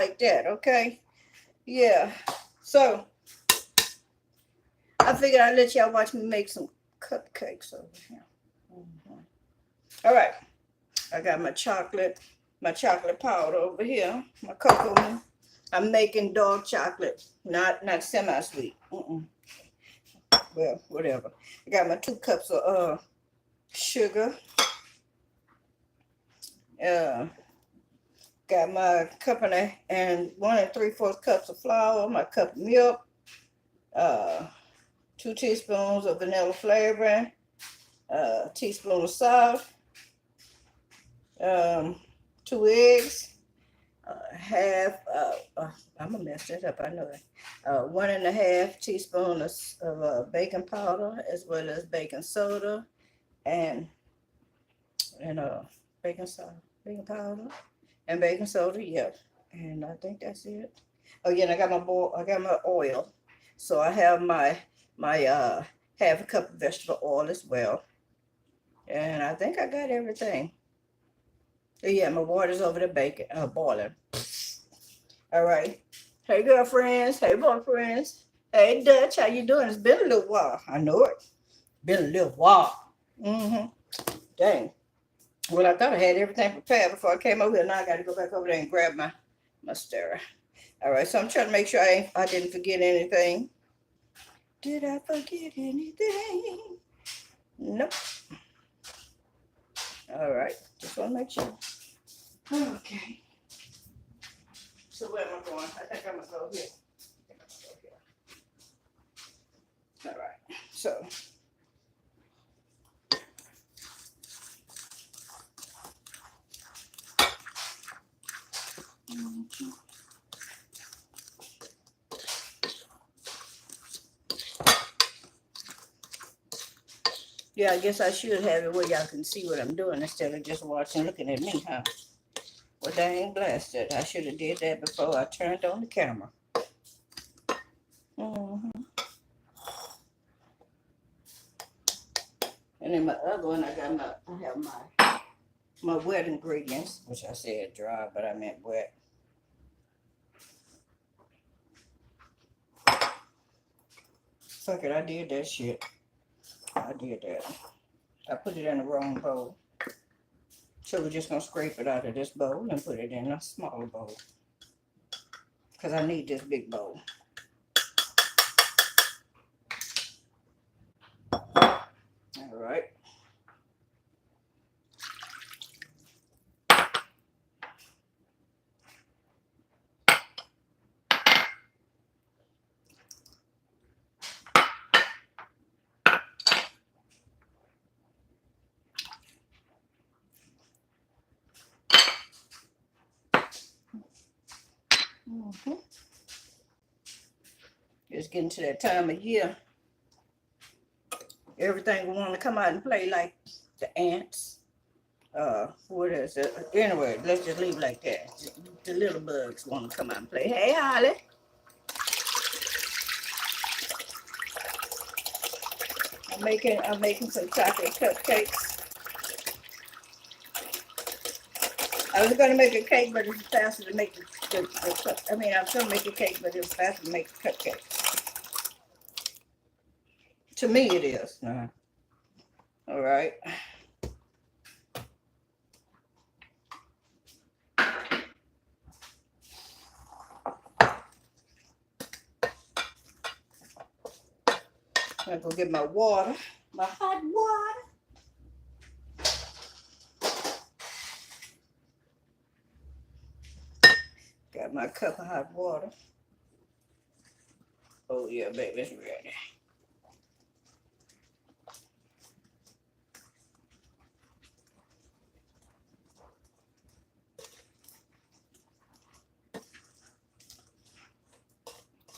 like that, okay? Yeah. So I figured I'd let y'all watch me make some cupcakes over here. Mhm. All right. I got my chocolate powder over here, my cocoa. I'm making dark chocolate, not semi-sweet. Well, whatever. I got my 2 cups of sugar. Uh, got my cup and 1 3/4 cups of flour. My cup of milk. Uh, 2 teaspoons of vanilla flavoring. A teaspoon of salt. Um, 2 eggs. Half. I'm gonna mess that up. I know that. 1.5 teaspoons of baking powder, as well as baking soda, and and baking soda, baking powder, and baking soda. Yep. And I think that's it. Oh yeah, and I got my oil. So I have my half a cup of vegetable oil as well. And I think I got everything. Yeah, my water's over there boiling. All right. Hey, girlfriends. Hey, boyfriends. Hey, Dutch. How you doing? It's been a little while. I know it. Been a little while. Mm-hmm. Dang. Well, I thought I had everything prepared before I came over here. Now I got to go back over there and grab my stirrer. All right. So I'm trying to make sure I didn't forget anything. Did I forget anything? Nope. All right. Just want to make sure. Okay. So where am I going? I think I'm going to go here. All right. So. Yeah, I guess I should have it where y'all can see what I'm doing instead of just watching, looking at me, huh? Well, dang blasted. I should have did that before I turned on the camera. Mm-hmm. And then my other one, I have my wet ingredients, which I said dry, but I meant wet. Fuck it, I did that shit. I did that. I put it in the wrong bowl. So we're just gonna scrape it out of this bowl and put it in a smaller bowl. Because I need this big bowl. All right. Mm-hmm. It's getting to that time of year. Everything will want to come out and play, like the ants. What is it? Anyway, let's just leave it like that. The little bugs want to come out and play. Hey, Holly. I'm making some chocolate cupcakes. I was gonna make a cake, but it's faster to make I mean, I was gonna make a cake, but it's faster to make a cupcake. To me, it is. All right. I'm gonna go get my water, my hot water. Got my cup of hot water. Oh yeah, baby, it's ready.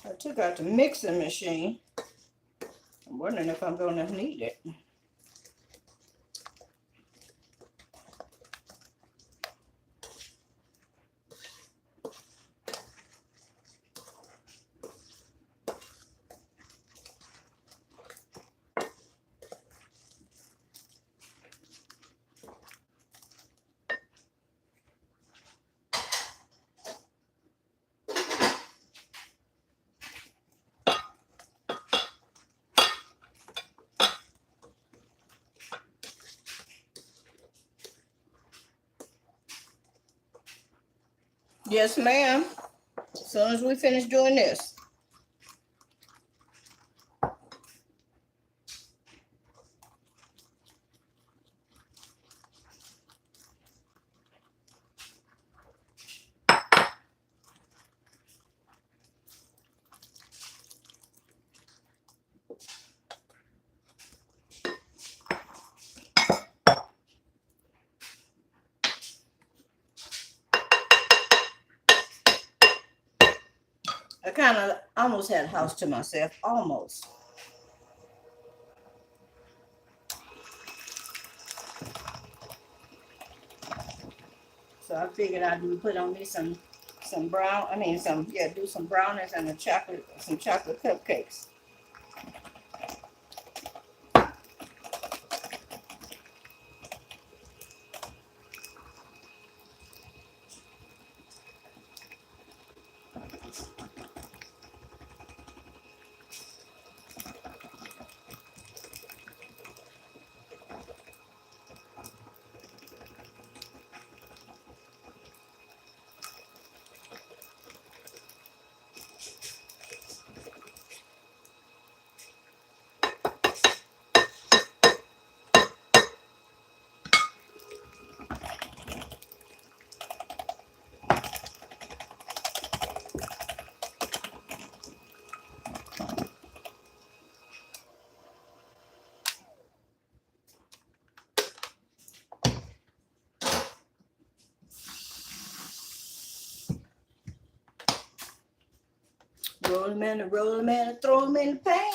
I took out the mixing machine. I'm wondering if I'm gonna need it. Yes, ma'am. As soon as we finish doing this. I kind of almost had a house to myself, almost. So I figured I'd put on me some brown. I mean some do some brownies and some chocolate cupcakes. Roll them in and throw them in the pan.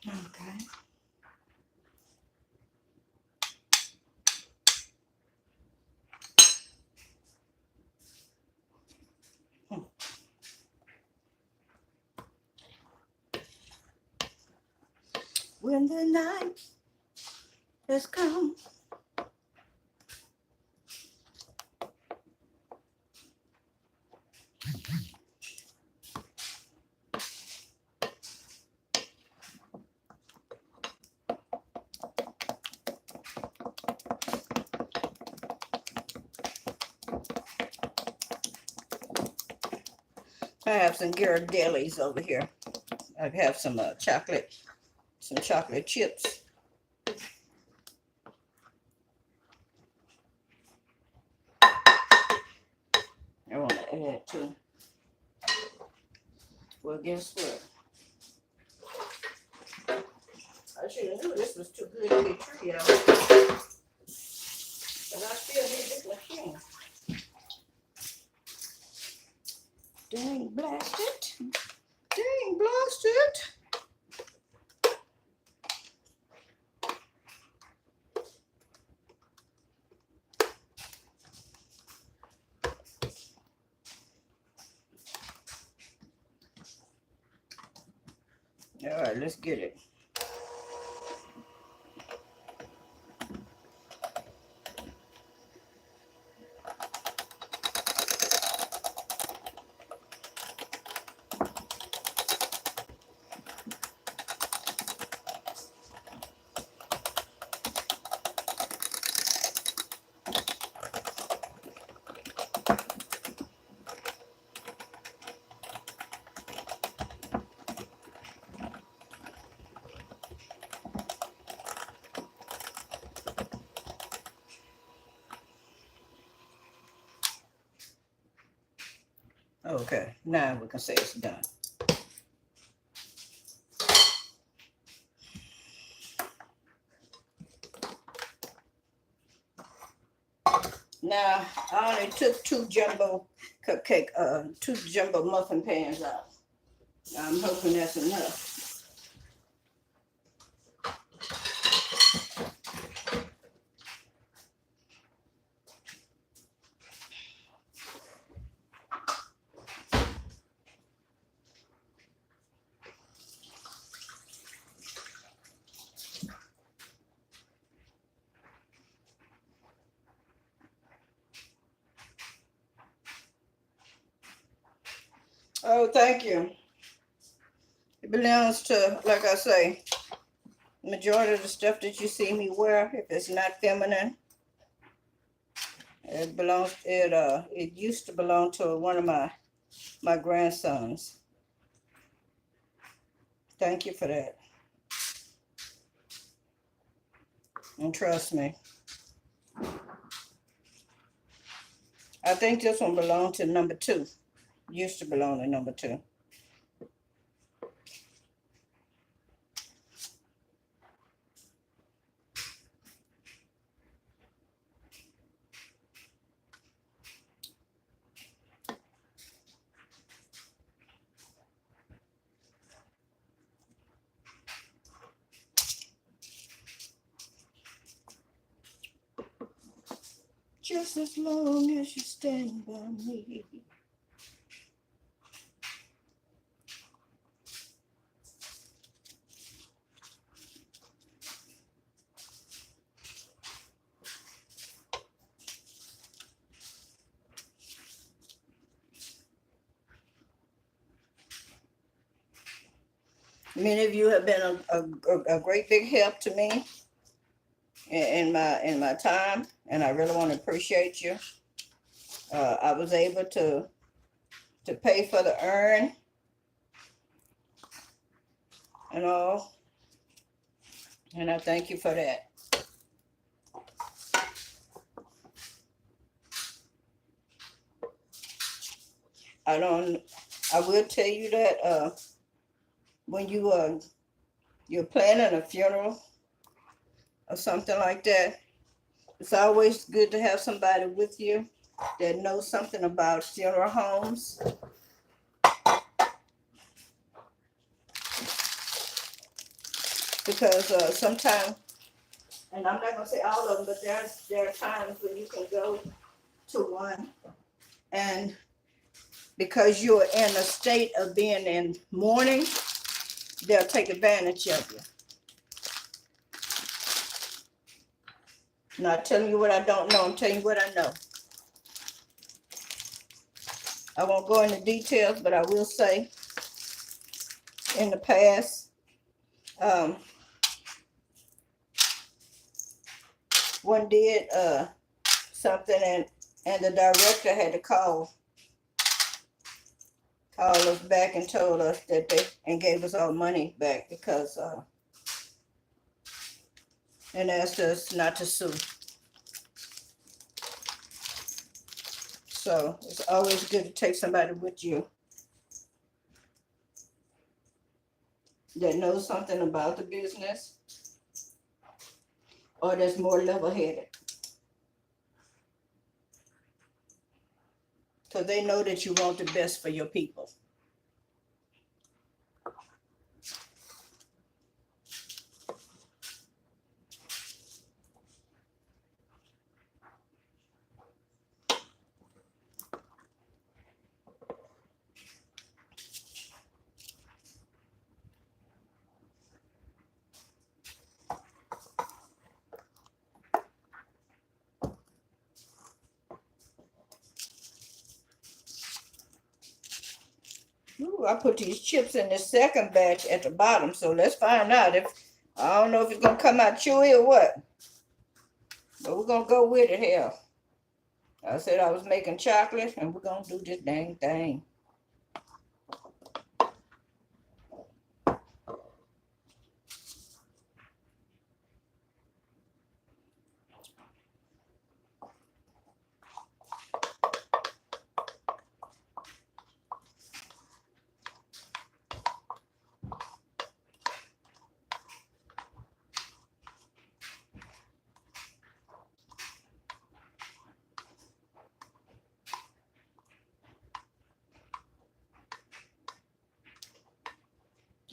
Okay. When the night has come, I have some Ghirardellis over here. I have some chocolate chips. I want to add to. Well, guess what? I should have knew this was too good to be true, y'all. But I still need this machine. Dang blasted. Dang blasted. All right, let's get it. Okay, now we can say it's done. Now, I only took two jumbo muffin pans out. I'm hoping that's enough. Oh, thank you. It belongs to, like I say, majority of the stuff that you see me wear, if it's not feminine, it used to belong to one of my grandsons. Thank you for that. And trust me, I think this one belonged to number 2. Used to belong to number 2. Just as long as you stand by me. Many of you have been a great big help to me in my time, and I really want to appreciate you. I was able to pay for the urn and all, and I thank you for that. I will tell you that when you're planning a funeral or something like that, it's always good to have somebody with you that knows something about funeral homes. Because sometimes, and I'm not gonna say all of them, but there are times when you can go to one, and because you're in a state of being in mourning, they'll take advantage of you. Not telling you what I don't know, I'm telling you what I know. I won't go into details, but I will say in the past, one did something, and the director had to call us back and told us that and gave us our money back because and asked us not to sue. So it's always good to take somebody with you that knows something about the business or that's more level-headed. So they know that you want the best for your people. Ooh, I put these chips in this second batch at the bottom, so let's find out if, I don't know if it's gonna come out chewy or what, but we're gonna go with it here. I said I was making chocolate, and we're gonna do this dang thing.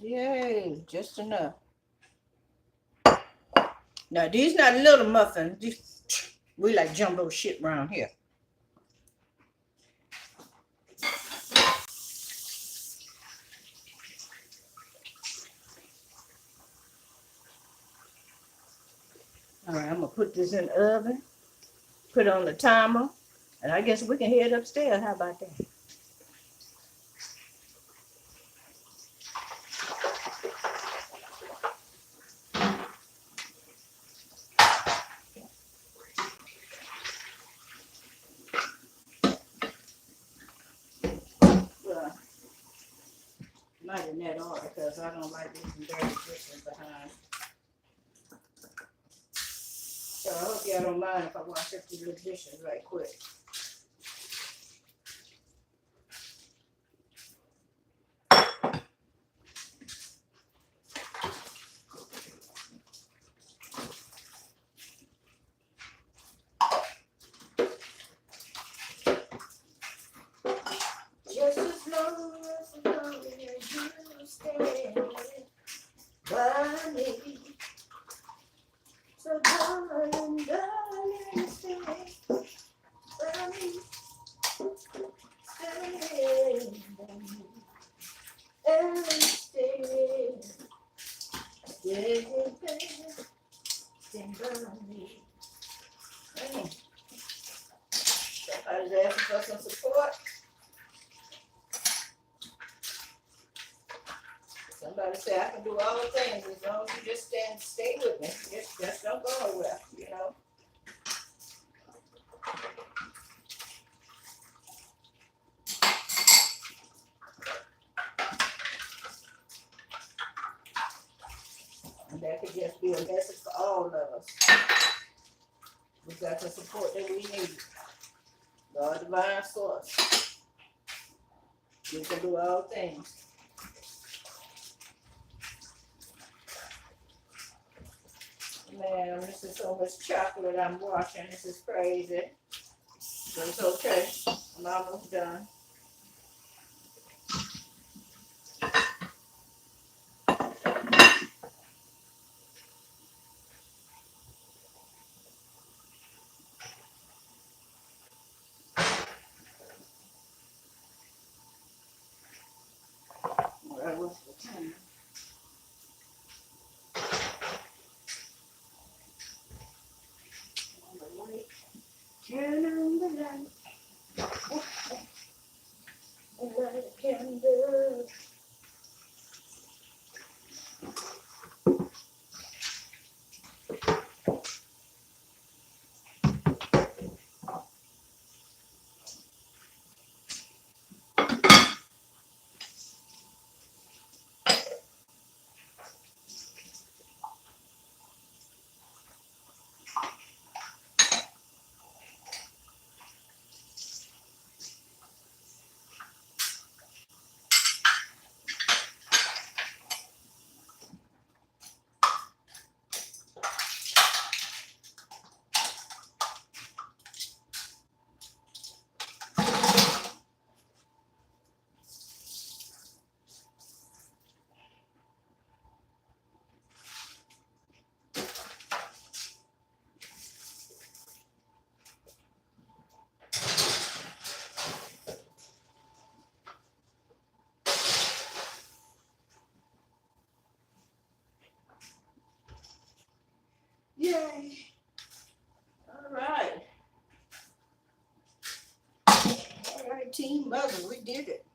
Yay, just enough. Now these not little muffins. We like jumbo shit around here. All right, I'm gonna put this in the oven, put it on the timer, and I guess we can head upstairs. How about that? so I don't like leaving dirty dishes behind. So I hope y'all don't mind if I wash up these little dishes right quick. Just as long as you stand by me. So darling, darling, stay by me. Stay by me. And stay. Stay by me. Hey. Somebody's asking for some support. Somebody say I can do all the things as long as you just stay with me. Just don't go nowhere, you know. And that could just be a message for all of us. We got the support that we need. God divine source. You can do all things. Man, this is so much chocolate I'm washing. This is crazy. But it's okay. I'm almost done. All right, what's the time? Turn on the light. Light a candle. Yay. All right. All right, Team Mother, we did it.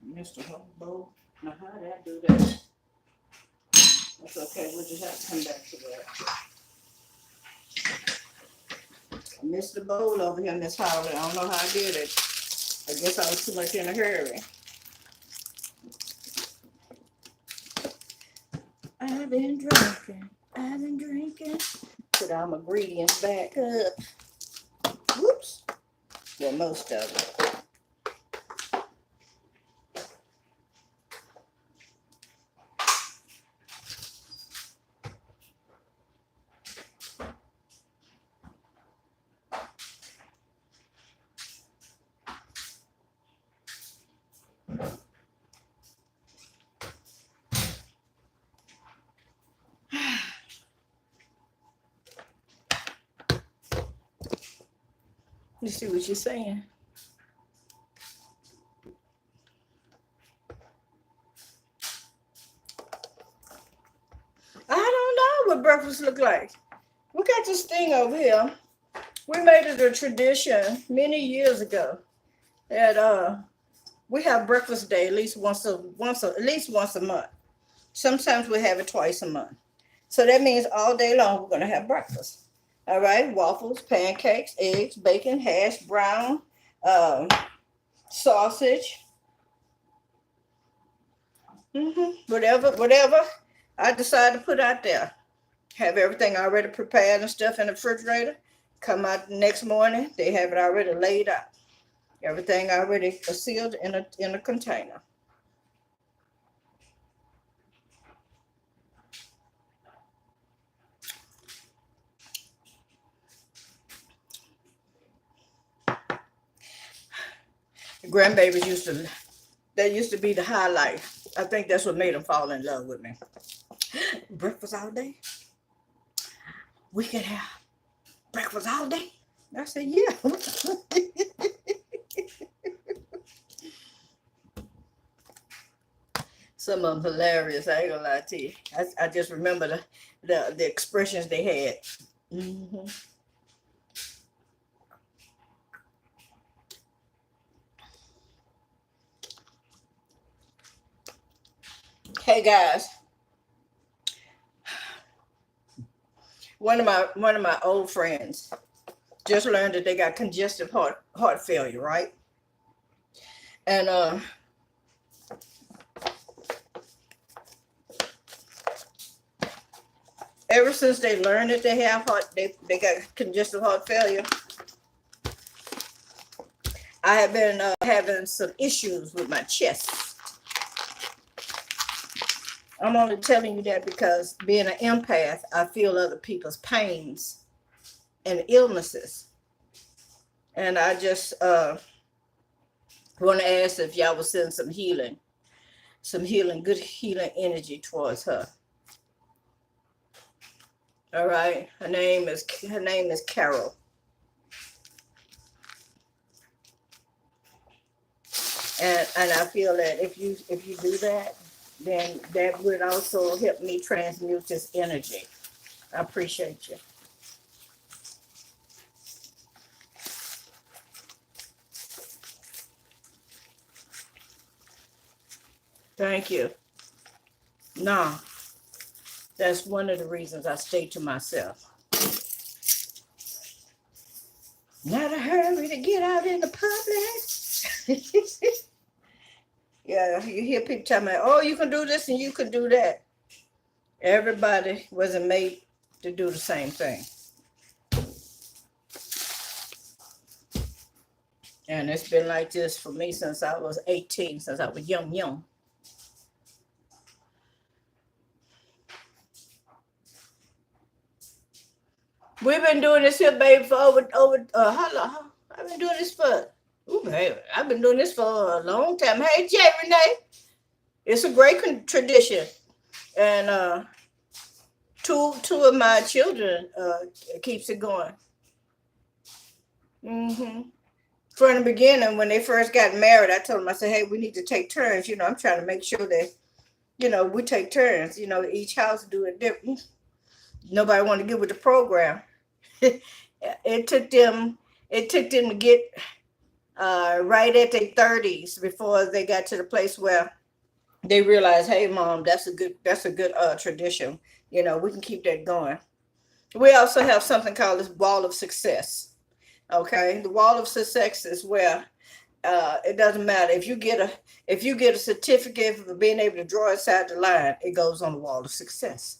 Missed the whole bowl. Now, how did I do that? That's okay. We'll just have to come back to that. I missed the bowl over here, Miss Holly. I don't know how I did it. I guess I was too much in a hurry. I've been drinking. Put all my ingredients back up. Whoops. Well, most of it. You see what you're saying? I don't know what breakfast look like. We got this thing over here. We made it a tradition many years ago that We have breakfast day at least at least once a month. Sometimes we have it twice a month. So that means all day long we're gonna have breakfast. All right, waffles, pancakes, eggs, bacon, hash brown, um, sausage, whatever I decide to put out there. Have everything already prepared and stuff in the refrigerator. Come out the next morning, they have it already laid out. Everything already sealed in a container. The grandbabies used to be the highlight. I think that's what made them fall in love with me. Breakfast all day. We could have breakfast all day. I said, yeah. Some of them hilarious. I ain't gonna lie to you. I just remember the expressions they had. Hmm. Hey guys, one of my old friends just learned that they got congestive heart failure, right? And ever since they learned that they got congestive heart failure, I have been having some issues with my chest. I'm only telling you that because being an empath, I feel other people's pains and illnesses. And I just want to ask if y'all will send some good healing energy towards her. All right. Her name is Carol. And I feel that if you do that, then that would also help me transmute this energy. I appreciate you. Thank you. No, that's one of the reasons I stay to myself. Not a hurry to get out in the public. Yeah, you hear people telling me, oh, you can do this and you can do that. Everybody wasn't made to do the same thing. And it's been like this for me since I was 18, since I was young. We've been doing this here, baby, for over how long? I've been doing this for, baby, I've been doing this for a long time. Hey, Jay Renee, it's a great tradition. And two of my children keeps it going. From the beginning, when they first got married, I told them, I said, hey, we need to take turns. I'm trying to make sure that, we take turns. Each house do it different. Nobody wanted to get with the program. It took them to get right at their 30s before they got to the place where they realized, hey, mom, that's a good tradition. We can keep that going. We also have something called this wall of success. Okay, the wall of success is where it doesn't matter if you get a certificate for being able to draw inside the line, it goes on the wall of success.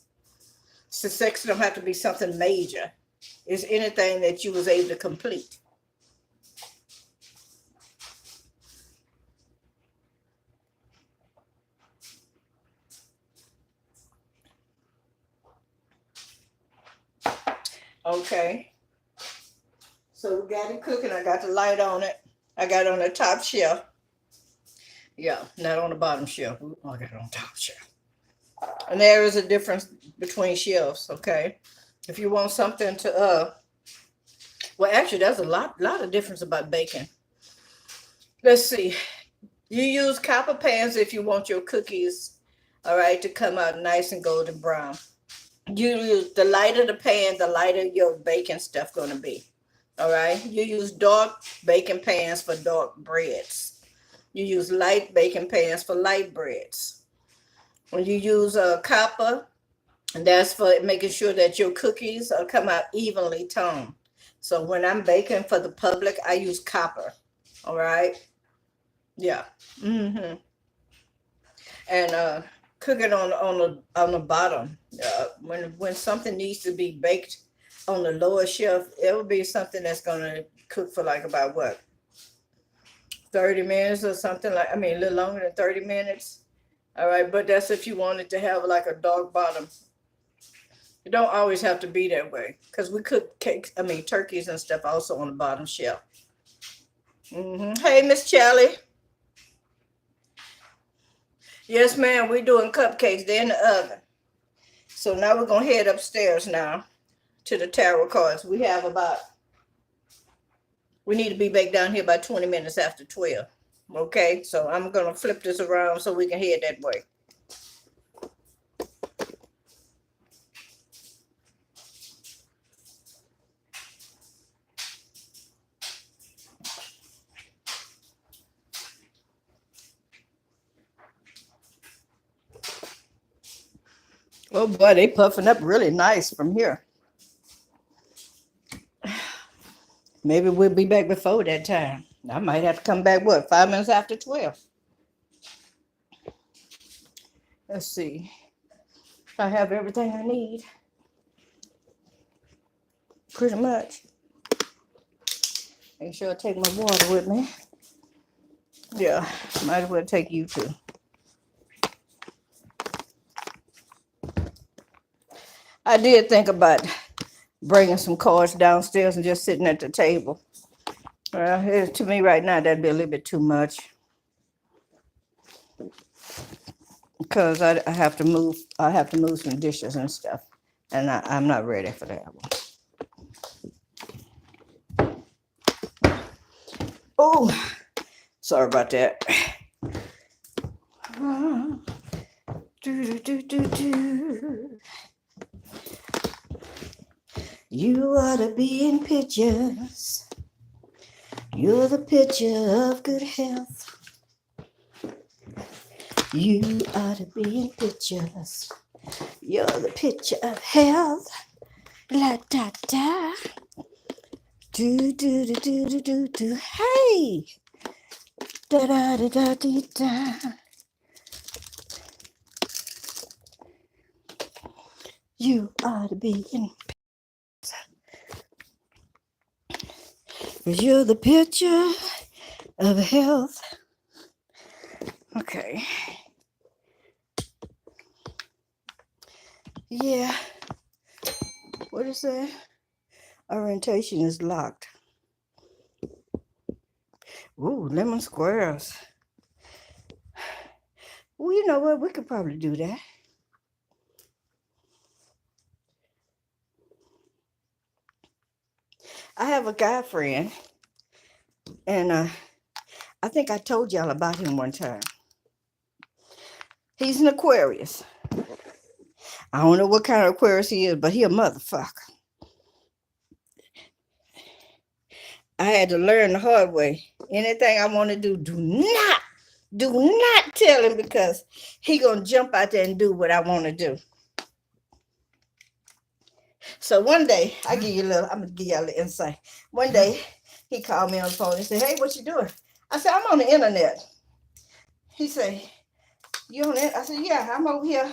Success don't have to be something major. It's anything that you was able to complete. Okay. So we got it cooking. I got the light on it. I got it on the top shelf. Yeah, not on the bottom shelf. I got it on top shelf. And there is a difference between shelves, okay? If you want something to well, actually, there's a lot of difference about baking. Let's see. You use copper pans if you want your cookies, all right, to come out nice and golden brown. You use the lighter the pan, the lighter your baking stuff gonna be. All right. You use dark baking pans for dark breads. You use light baking pans for light breads. When you use copper, and that's for making sure that your cookies come out evenly toned. So when I'm baking for the public, I use copper. All right. Yeah. Mm-hmm. And cook it on the bottom. When something needs to be baked on the lower shelf, it will be something that's gonna cook for like about what, 30 minutes or something, like, I mean, a little longer than 30 minutes. All right, but that's if you want it to have like a dark bottom. It don't always have to be that way because we cook cakes, I mean turkeys and stuff also on the bottom shelf. Hey, Miss Charlie. Yes, ma'am. We're doing cupcakes. They're in the oven. So now we're gonna head upstairs now to the tarot cards. We need to be back down here by 20 minutes after 12. Okay, so I'm gonna flip this around so we can head that way. Oh boy, they puffing up really nice from here. Maybe we'll be back before that time. I might have to come back, what, 5 minutes after 12? Let's see. I have everything I need. Pretty much. Make sure I take my water with me. Yeah, might as well take you too. I did think about bringing some cards downstairs and just sitting at the table. Well, to me right now, that'd be a little bit too much. Because I have to move. I have to move some dishes and stuff, and I'm not ready for that one. Oh, sorry about that. You ought to be in pictures. You're the picture of good health. You ought to be in pictures. You're the picture of health. La da da. Do do do do do do do. Hey. Da da da da da da. You ought to be in pictures. 'Cause you're the picture of health. Okay. Yeah. What is that? Orientation is locked. Ooh, lemon squares. Well, you know what? We could probably do that. I have a guy friend, and I think I told y'all about him one time. He's an Aquarius. I don't know what kind of Aquarius he is, but he a motherfucker. I had to learn the hard way. Anything I want to do not tell him, because he gonna jump out there and do what I want to do. So one day, I'm gonna give y'all a little insight. One day, he called me on the phone and said, "Hey, what you doing?" I said, "I'm on the internet." He said, "You on it?" I said, "Yeah, I'm over here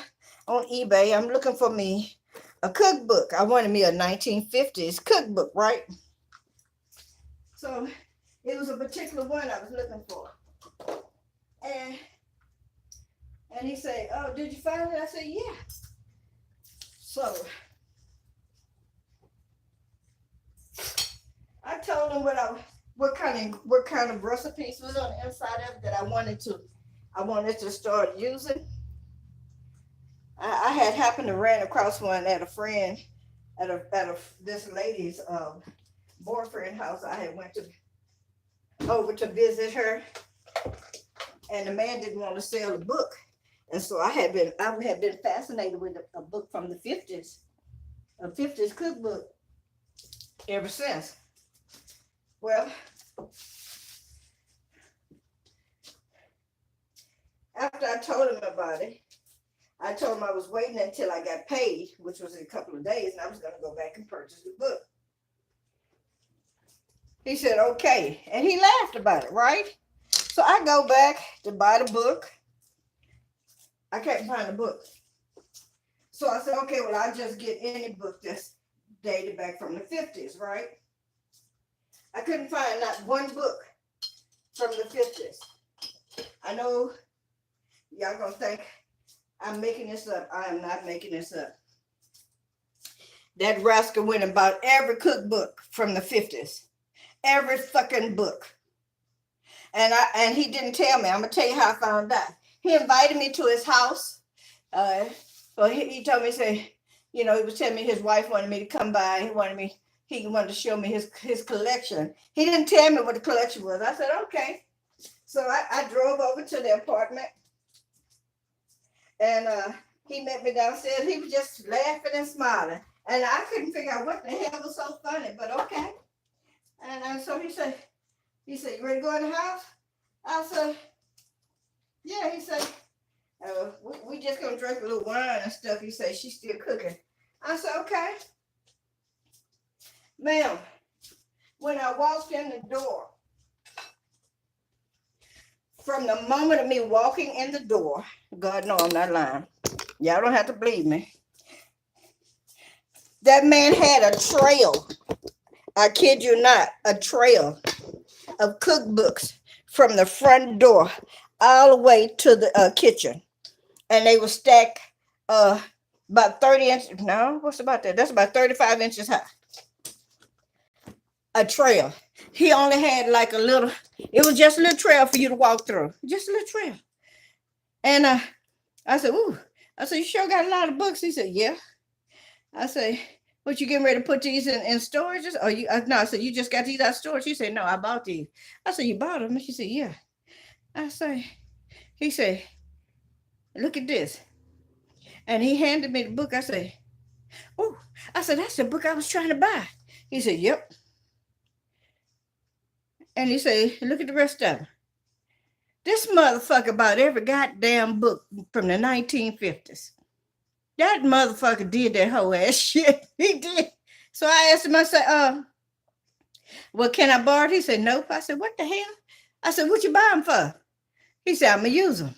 on eBay. I'm looking for me a cookbook. I wanted me a 1950s cookbook, right?" So it was a particular one I was looking for. And he said, "Oh, did you find it?" I said, "Yeah." So I told him what kind of recipes was on the inside of it that I wanted to start using. I had happened to ran across one at a friend at this lady's boyfriend house. I had went over to visit her, and the man didn't want to sell the book, and so I had been fascinated with a book from the 50s, a 50s cookbook, ever since. Well, after I told him about it, I told him I was waiting until I got paid, which was in a couple of days, and I was going to go back and purchase the book. He said, okay. And he laughed about it, right? So I go back to buy the book. I can't find the book. So I said, okay, well, I'll just get any book that's dated back from the 50s, right? I couldn't find not one book from the 50s. I know y'all gonna think I'm making this up. I am not making this up. That rascal went and bought every cookbook from the 50s. Every fucking book. And he didn't tell me. I'm gonna tell you how I found out. He invited me to his house. Well, he told me, say, you know, he was telling me his wife wanted me to come by. He wanted to show me his collection. He didn't tell me what the collection was. I said, okay. So I drove over to the apartment, and he met me downstairs. He was just laughing and smiling. And I couldn't figure out what the hell was so funny, but okay. And so he said, you ready to go in the house? I said, yeah. He said, we just gonna drink a little wine and stuff. He said, she's still cooking. I said, okay. Ma'am, when I walked in the door, from the moment of me walking in the door, God knows I'm not lying. Y'all don't have to believe me. That man had a trail. I kid you not, a trail of cookbooks from the front door all the way to the kitchen. And they were stacked about 30 inches. No, what's about that? That's about 35 inches high. A trail. He only had like a little, it was just a little trail for you to walk through. Just a little trail. And I said, ooh. I said, you sure got a lot of books? He said, yeah. I said, what, you getting ready to put these in storage? Or you? No, I said, you just got these out of storage? She said, no, I bought these. I said, you bought them? And she said, yeah. I said, he said, look at this. And he handed me the book. I said, oh, I said, that's the book I was trying to buy. He said, yep. And he said, look at the rest of them. This motherfucker bought every goddamn book from the 1950s. That motherfucker did that whole ass shit. He did. So I asked him, I said, well, can I borrow it? He said, nope. I said, what the hell? I said, what you buy them for? He said, I'm going to use them.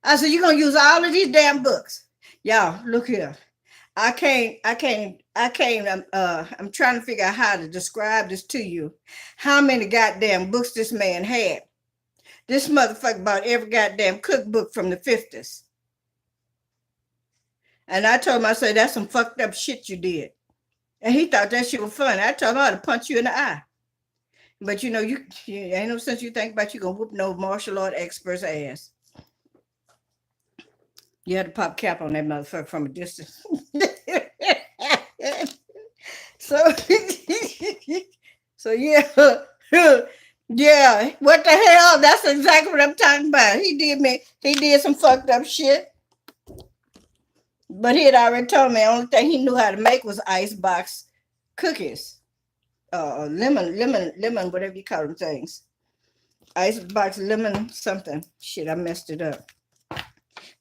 I said, you're going to use all of these damn books. Y'all, look here. I'm trying to figure out how to describe this to you. How many goddamn books this man had. This motherfucker bought every goddamn cookbook from the 50s. And I told him, I said, that's some fucked up shit you did. And he thought that shit was funny. I told him I ought to punch you in the eye. But you know, you ain't no sense you think about you gonna whoop no martial art expert's ass. You had to pop cap on that motherfucker from a distance. So yeah. Yeah, what the hell? That's exactly what I'm talking about. He did some fucked up shit. But he had already told me the only thing he knew how to make was icebox cookies. Lemon, whatever you call them things. Icebox lemon something. Shit, I messed it up.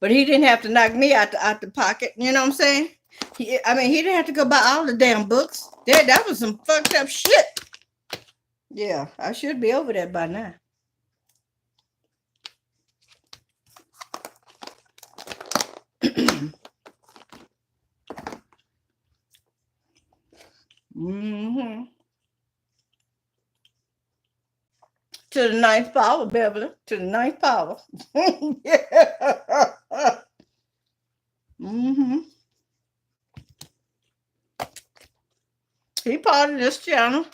But he didn't have to knock me out the pocket. You know what I'm saying? He didn't have to go buy all the damn books. That was some fucked up shit. Yeah, I should be over that by now. Mm-hmm. To the ninth power, Beverly. To the ninth power. Yeah. Mm-hmm. He part of this channel.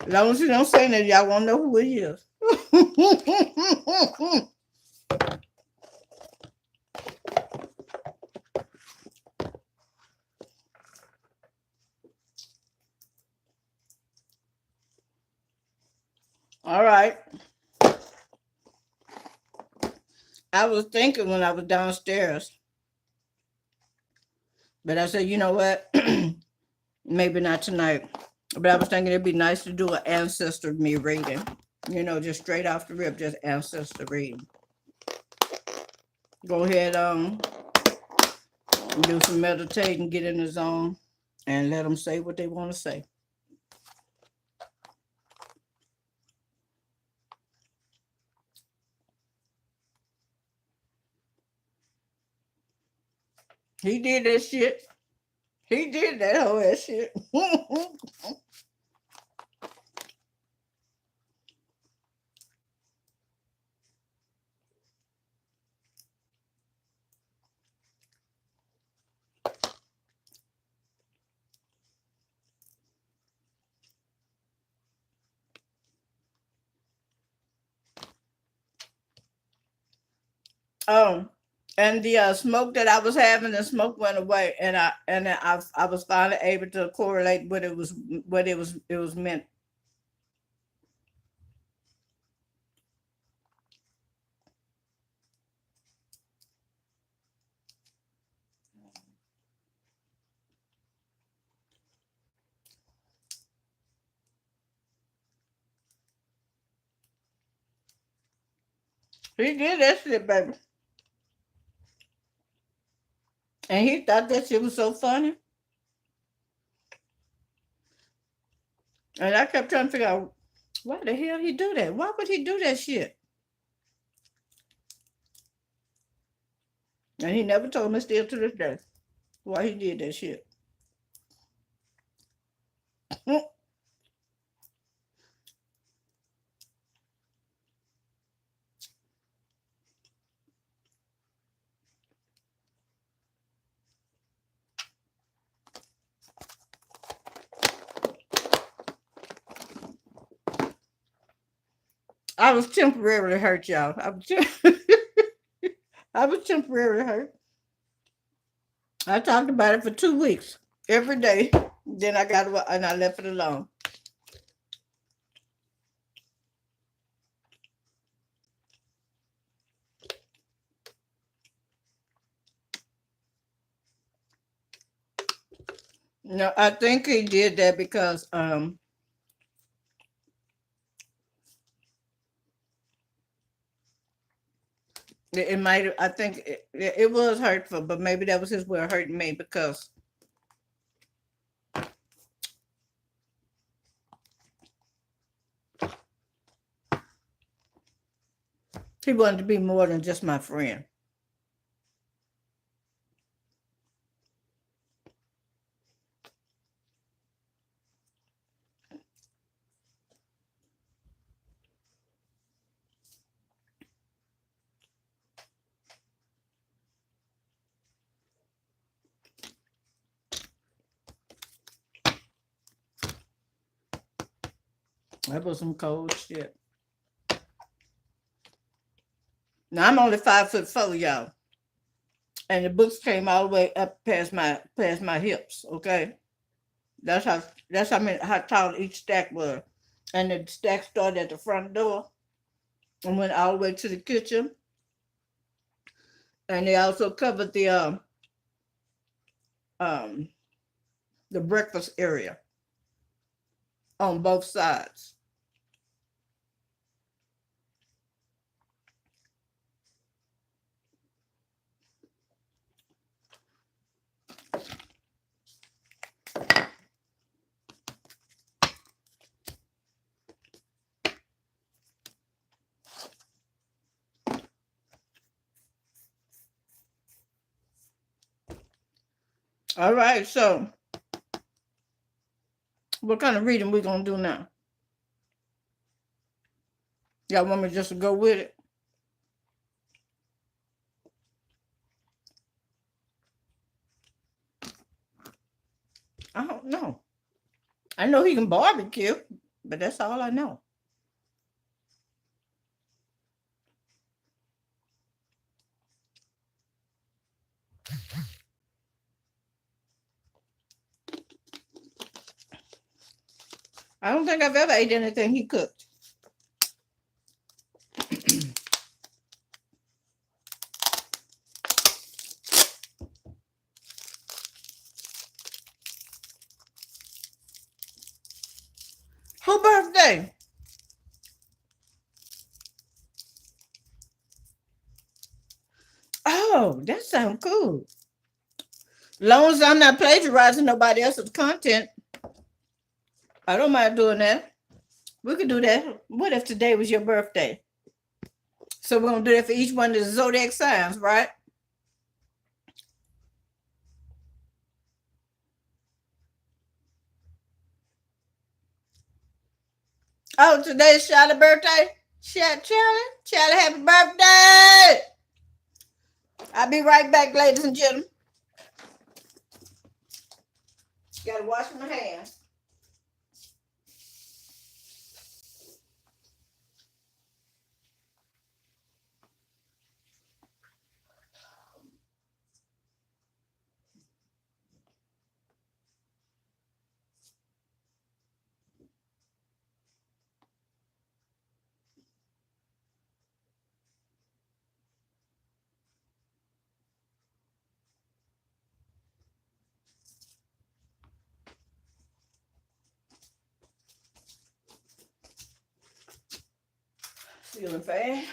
As long as you don't say that, y'all won't know who he is. All right. I was thinking when I was downstairs, but I said, you know what? Maybe not tonight. But I was thinking it'd be nice to do an ancestor me reading. You know, just straight off the rip, just ancestor reading. go ahead do some meditating, get in the zone, and let them say what they want to say. He did that shit. He did that whole ass shit. um, and the smoke that I was having, the smoke went away, and I was finally able to correlate what it was meant. He did that shit, baby, and he thought that shit was so funny. And I kept trying to figure out why the hell he do that. Why would he do that shit? And he never told me still to this day why he did that shit. I was temporarily hurt, y'all. I was temporarily hurt. I talked about it for 2 weeks every day. Then I got and I left it alone. No, I think he did that because it might. I think it was hurtful, but maybe that was his way of hurting me because he wanted to be more than just my friend. That was some cold shit. Now I'm only 5'4", y'all, and the books came all the way up past my hips. Okay, that's how tall each stack was, and the stack started at the front door and went all the way to the kitchen, and they also covered um the breakfast area on both sides. All right, so what kind of reading we gonna do now? Y'all want me just to go with it? I don't know. I know he can barbecue, but that's all I know. I don't think I've ever ate anything he cooked. Who birthday? Oh, that sounds cool. Long as I'm not plagiarizing nobody else's content, I don't mind doing that. We could do that. What if today was your birthday? So we're gonna do that for each one of the zodiac signs, right? Oh, today's Charlotte's birthday. Charlie, happy birthday! I'll be right back, ladies and gentlemen. Gotta wash my hands. Ceiling fan.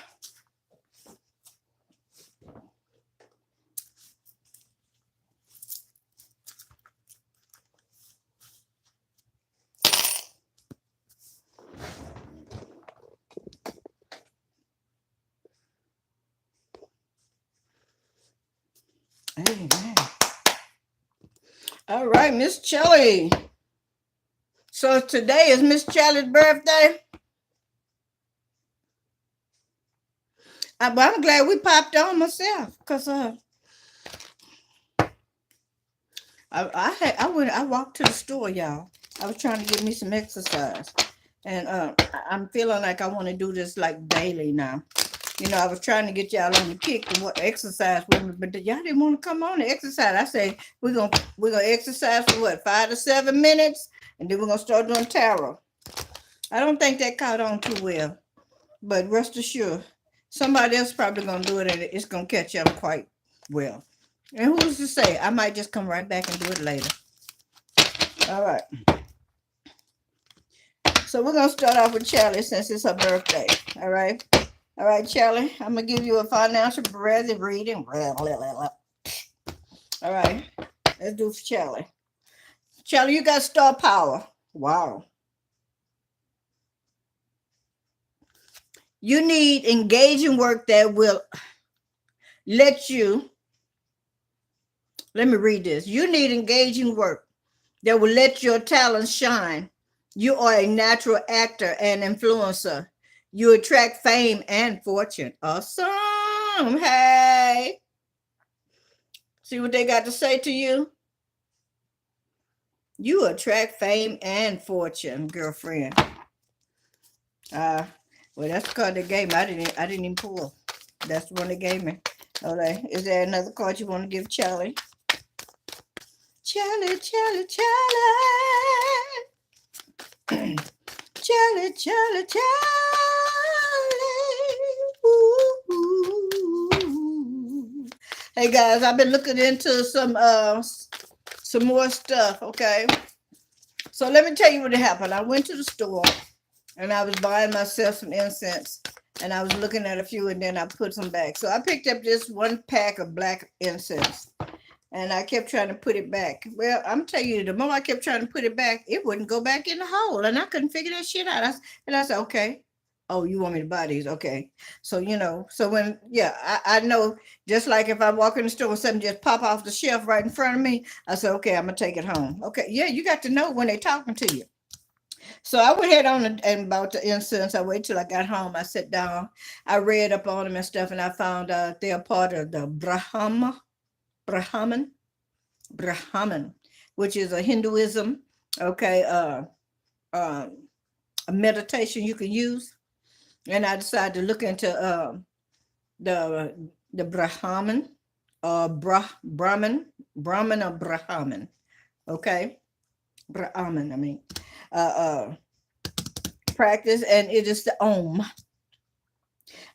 Amen. All right, Miss Chelly. So today is Miss Chelly's birthday. But I'm glad we popped on myself because I walked to the store, y'all. I was trying to get me some exercise, and I'm feeling like I want to do this like daily now. You know, I was trying to get y'all on the kick to what exercise with me, but y'all didn't want to come on the exercise. I say we're gonna exercise for what 5 to 7 minutes, and then we're gonna start doing tarot. I don't think that caught on too well, but rest assured, somebody else probably gonna do it, and it's gonna catch up quite well. And who's to say? I might just come right back and do it later. All right. So we're gonna start off with Charlie since it's her birthday. All right. All right, Charlie. I'm gonna give you a financial breath reading. All right. Let's do for Charlie. Charlie, you got star power. Wow. You need engaging work that will let you. Let me read this. You need engaging work that will let your talents shine. You are a natural actor and influencer. You attract fame and fortune. Awesome. Hey. See what they got to say to you? You attract fame and fortune, girlfriend. Well, that's the card they gave me. I didn't even pull. That's the one they gave me. All right. Is there another card you want to give Charlie? Charlie. Charlie. Ooh. Hey guys, I've been looking into some more stuff. Okay, so let me tell you what happened. I went to the store and I was buying myself some incense, and I was looking at a few, and then I put some back. So I picked up this one pack of black incense. And I kept trying to put it back. Well, I'm telling you, the more I kept trying to put it back, it wouldn't go back in the hole. And I couldn't figure that shit out. And I said, okay. Oh, you want me to buy these? Okay. So, so when, I know, just like if I walk in the store and something just pop off the shelf right in front of me, I said, okay, I'm going to take it home. Okay. Yeah, you got to know when they're talking to you. So I went ahead on and bought the incense. I waited till I got home. I sat down. I read up on them and stuff, and I found out they're part of the Brahman, which is a Hinduism, okay, a meditation you can use. And I decided to look into the Brahman, Brahman or Brahman, okay, Brahman. I mean, practice, and it is the Om.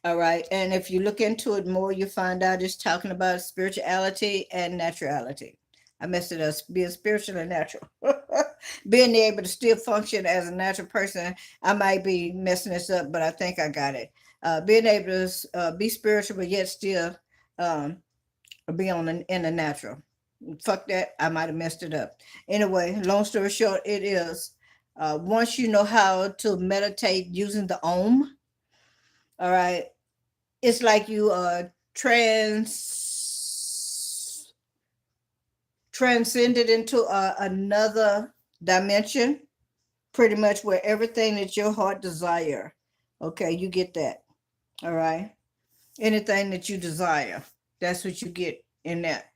All right. And if you look into it more, you find out it's talking about spirituality and naturality. I messed it up, being spiritual and natural. Being able to still function as a natural person. I might be messing this up, but I think I got it. Being able to be spiritual, but yet still be on in the natural. Fuck that. I might have messed it up. Anyway, long story short, it is once you know how to meditate using the Om, all right, it's like you transcended into another dimension, pretty much where everything that your heart desire, okay, you get that. All right. Anything that you desire, that's what you get in that.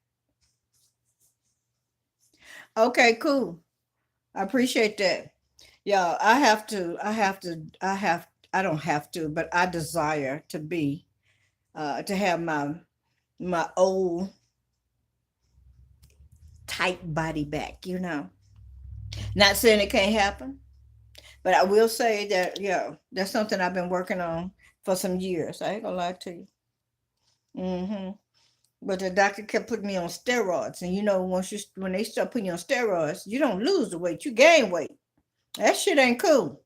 Okay, cool. I appreciate that. Yeah, I don't have to, but I desire to be, to have my old tight body back, you know. Not saying it can't happen, but I will say that, yeah, that's something I've been working on for some years. I ain't gonna lie to you. Hmm. But the doctor kept putting me on steroids, and you know, when they start putting you on steroids, you don't lose the weight, you gain weight. That shit ain't cool.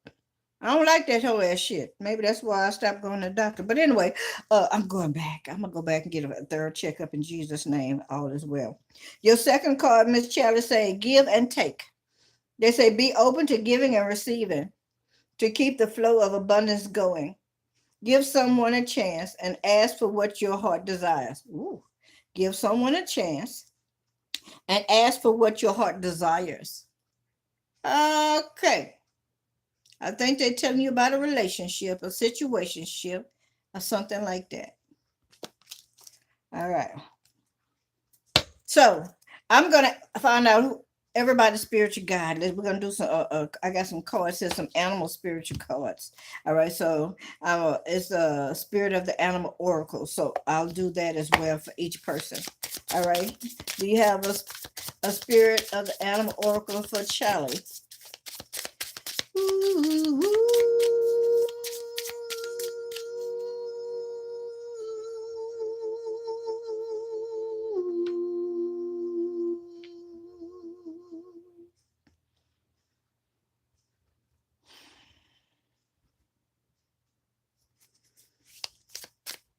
I don't like that whole ass shit. Maybe that's why I stopped going to the doctor. But anyway, I'm going back. I'm gonna go back and get a third checkup in Jesus' name. All is well. Your second card, Miss Chalice, say give and take. They say be open to giving and receiving to keep the flow of abundance going. Give someone a chance and ask for what your heart desires. Ooh. Give someone a chance and ask for what your heart desires. Okay. I think they're telling you about a relationship, a situationship, or something like that. All right. So I'm gonna find out who everybody's spiritual guide. We're gonna do some. I got some cards. There's some animal spiritual cards. All right. So it's the spirit of the animal oracle. So I'll do that as well for each person. All right. Do you have a spirit of the animal oracle for Charlie?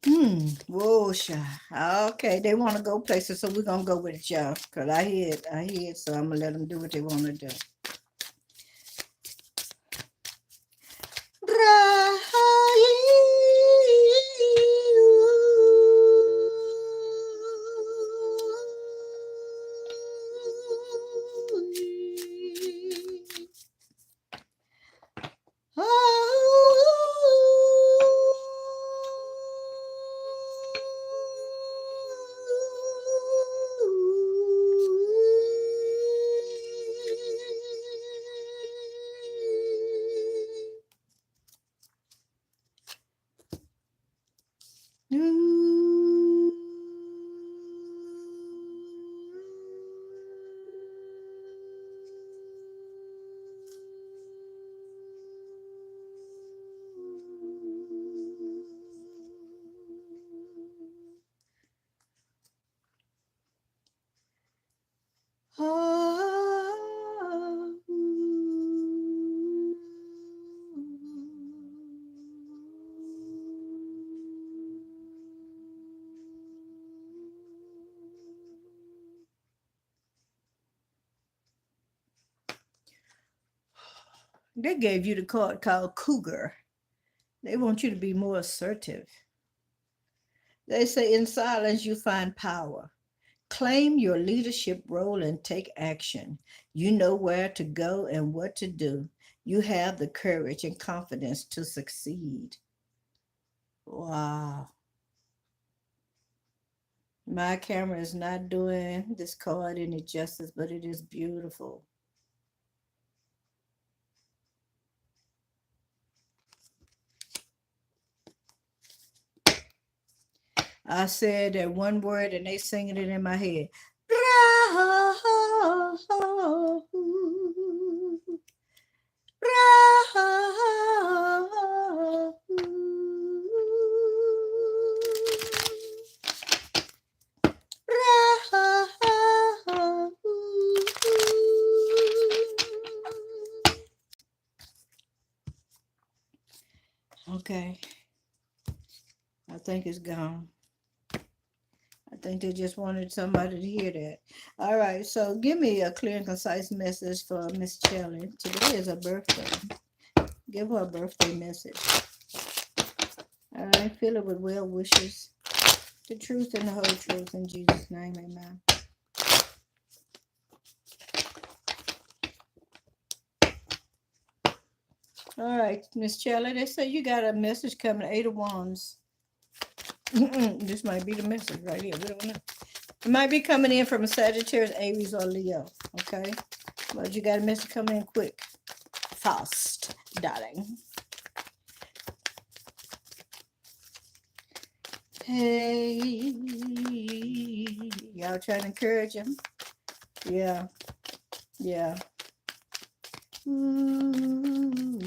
Ooh, whoa, shy. Okay, they want to go places, so we're gonna go with it, y'all. Cause I hear it, so I'm gonna let them do what they want to do. They gave you the card called Cougar. They want you to be more assertive. They say in silence you find power. Claim your leadership role and take action. You know where to go and what to do. You have the courage and confidence to succeed. Wow. My camera is not doing this card any justice, but it is beautiful. I said that one word and they singing it in my head. Okay, I think it's gone. I think they just wanted somebody to hear that. All right, so give me a clear and concise message for Miss Shelley. Today is her birthday. Give her a birthday message. All right, fill it with well wishes. The truth and the whole truth in Jesus' name, amen. All right, Miss Shelley, they say you got a message coming, 8 of Wands. This might be the message right here. We don't know. It might be coming in from a Sagittarius, Aries, or Leo. Okay, but you got a message coming in quick, fast, darling. Hey, y'all trying to encourage him? Yeah, yeah. Ooh,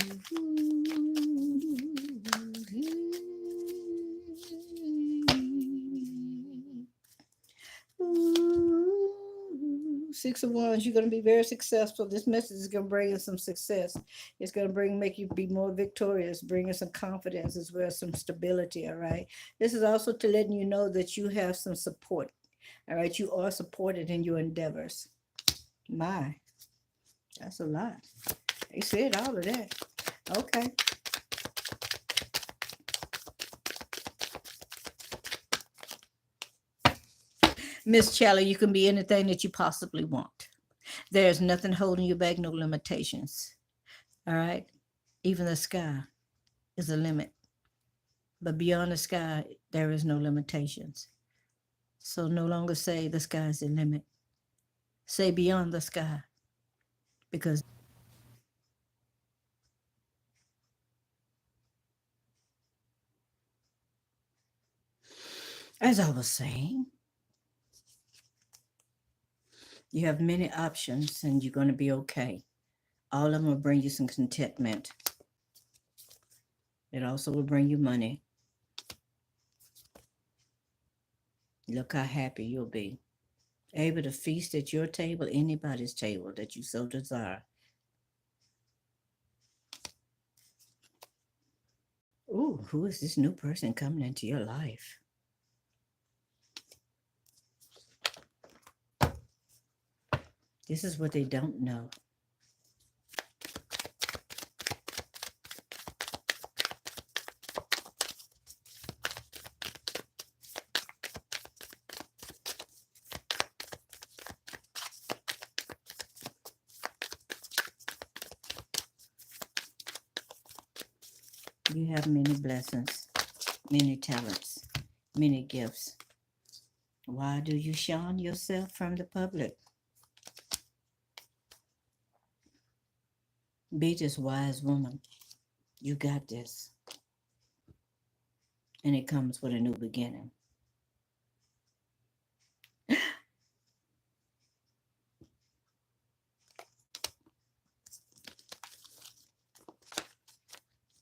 6 of Wands, you're going to be very successful. This message is going to bring you some success. It's going to make you be more victorious, bring you some confidence as well as some stability, all right? This is also to letting you know that you have some support, all right? You are supported in your endeavors. My, that's a lot. They said all of that. Okay. Miss Shelley, you can be anything that you possibly want. There's nothing holding you back, no limitations. All right? Even the sky is a limit. But beyond the sky, there is no limitations. So no longer say the sky is the limit. Say beyond the sky. Because as I was saying, you have many options and you're going to be okay. All of them will bring you some contentment. It also will bring you money. Look how happy you'll be. Able to feast at your table, anybody's table that you so desire. Ooh, who is this new person coming into your life? This is what they don't know. You have many blessings, many talents, many gifts. Why do you shun yourself from the public? Be this wise woman. You got this. And it comes with a new beginning.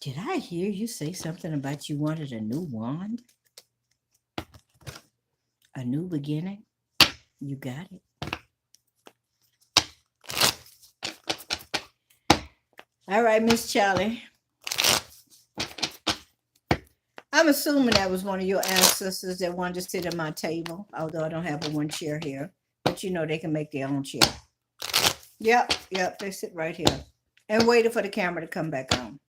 Did I hear you say something about you wanted a new wand? A new beginning? You got it. All right, Miss Charlie. I'm assuming that was one of your ancestors that wanted to sit at my table, although I don't have a one chair here. But you know they can make their own chair. Yep, they sit right here. And waited for the camera to come back on.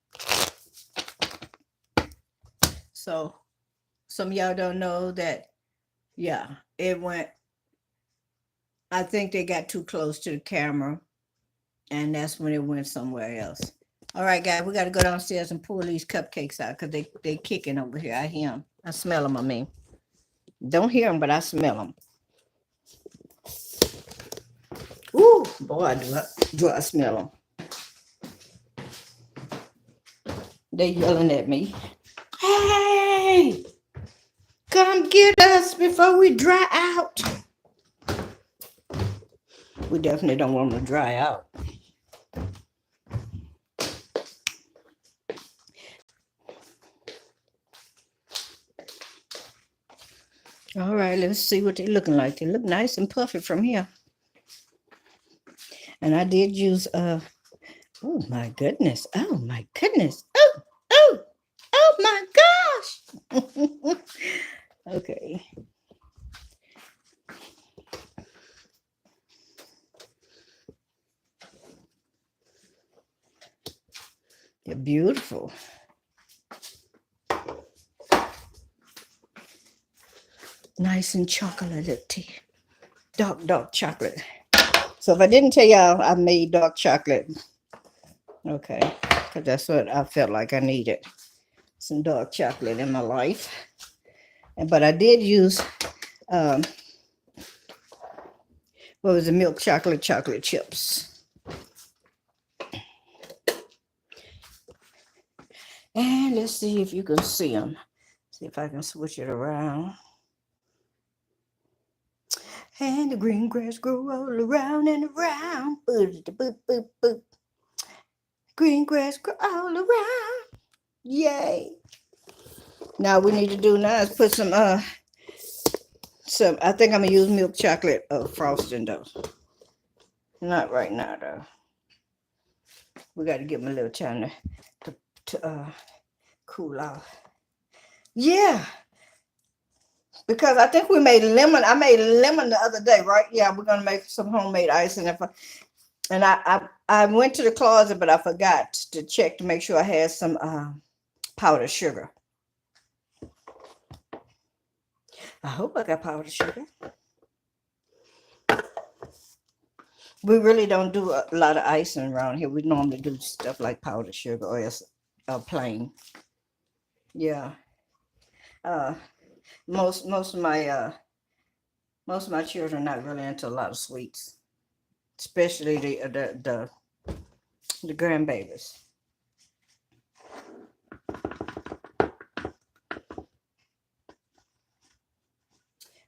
So some of y'all don't know that, yeah, it went, I think they got too close to the camera, and that's when it went somewhere else. All right, guys, we got to go downstairs and pull these cupcakes out because they kicking over here. I hear them. I smell them, I mean. Don't hear them, but I smell them. Ooh, boy, do I smell them. They yelling at me. Hey, come get us before we dry out. We definitely don't want them to dry out. All right, let's see what they're looking like. They look nice and puffy from here. And I did use, oh my goodness. Oh my goodness. Oh my gosh. Okay. They're beautiful. Nice and chocolatey. Dark chocolate. So if I didn't tell y'all I made dark chocolate, okay, because that's what I felt like I needed. Some dark chocolate in my life. But I did use, what was the milk chocolate chips. And let's see if you can see them. See if I can switch it around. And the green grass grow all around and around. Boop, boop, boop, boop. Green grass grow all around. Yay. Now we need to do now is put some, I think I'm going to use milk chocolate frosting though. Not right now though. We got to give them a little time to cool off. Yeah. Because I think we made lemon. I made lemon the other day, right? Yeah, we're gonna make some homemade icing. And I went to the closet, but I forgot to check to make sure I had some powdered sugar. I hope I got powdered sugar. We really don't do a lot of icing around here. We normally do stuff like powdered sugar or else plain. Yeah. Most of my children are not really into a lot of sweets, especially the grandbabies.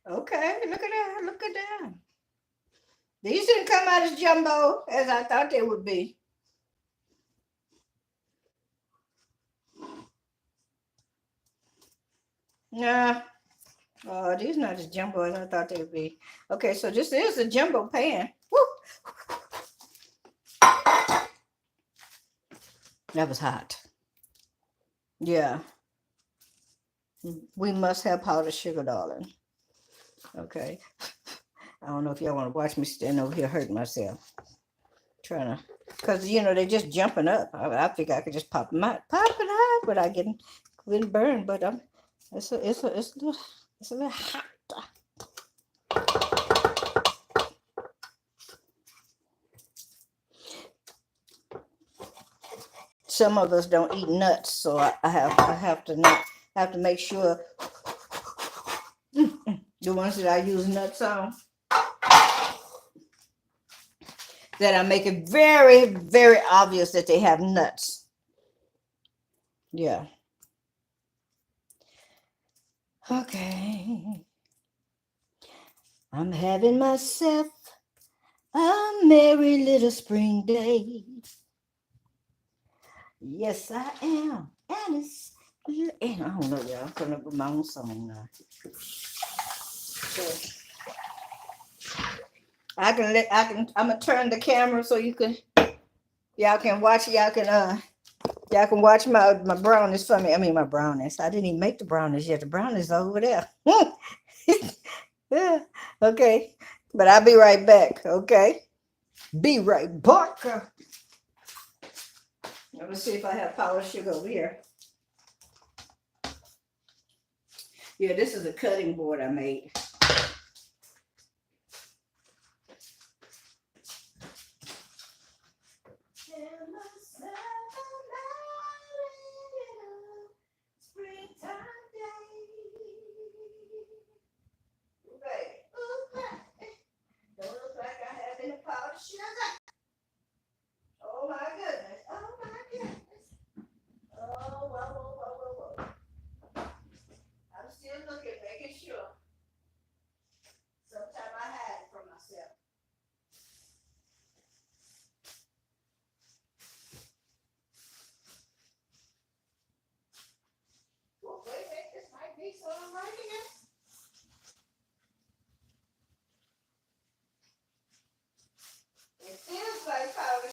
Okay, look at that, look at that. These didn't come out as jumbo as I thought they would be. Nah, these not as jumbo as I thought they would be. Okay, so this is a jumbo pan. Woo! That was hot. Yeah. We must have powdered sugar, darling. Okay. I don't know if y'all want to watch me stand over here hurting myself. Trying to, because, you know, they're just jumping up. I think I could just pop them out. Pop it out without getting burned, but it's a little hot. Some of us don't eat nuts, so I have to make sure the ones that I use nuts on, that I make it very, very obvious that they have nuts. Yeah. Okay. I'm having myself a merry little spring day. Yes, I am. And it's, I don't know, y'all. I'm coming up with my own song now. So I'm gonna turn the camera so y'all can watch my brownies for me. I mean my brownies. I didn't even make the brownies yet. The brownies are over there. Yeah. Okay. But I'll be right back. Okay. Be right back. Let me see if I have powdered sugar over here. Yeah, this is a cutting board I made. Don't look like I have any powdered sugar. Oh my goodness. Oh my goodness. Oh, whoa. I'm still looking, making sure. Sometimes I hide it from myself. Well, wait, this might be something right here.